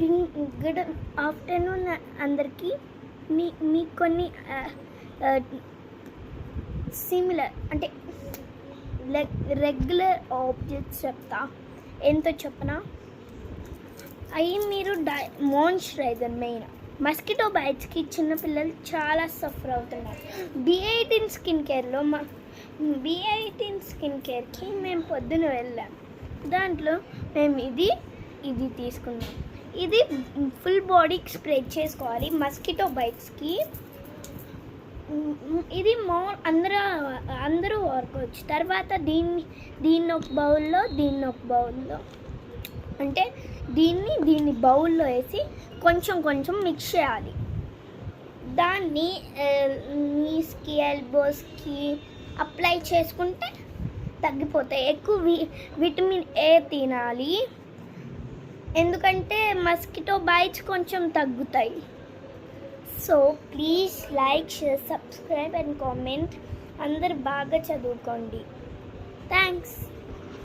Good afternoon అందరికీ. మీకు కొన్ని సిమిలర్ అంటే రెగ్యులర్ ఆబ్జెక్ట్స్ చెప్తా. ఎంతో చెప్పనా, అవి మీరు మాయిశ్చరైజర్ మెయిన్ మస్కిటో బైట్స్కి చిన్నపిల్లలు చాలా సఫర్ అవుతున్నారు. B18 స్కిన్ కేర్లో B18 స్కిన్ కేర్కి మేము పొద్దున వెళ్ళాం. దాంట్లో మేము ఇది తీసుకున్నాం. ఇది ఫుల్ బాడీకి స్ప్రే చేసుకోవాలి మస్కిటో బైట్స్కి. ఇది అందరూ వాడుకోవచ్చు. తర్వాత దీన్ని ఒక బౌల్లో అంటే దీన్ని బౌల్లో వేసి కొంచెం మిక్స్ చేయాలి. దాన్ని నీస్కి ఎల్బోస్కి అప్లై చేసుకుంటే తగ్గిపోతాయి. ఎక్కువ విటమిన్ A తినాలి, ఎందుకంటే మస్కిటో బైట్స్ కొంచెం తగ్గుతాయి. So please like, share, subscribe and comment. అందరు బాగా చదువుకోండి. థ్యాంక్స్.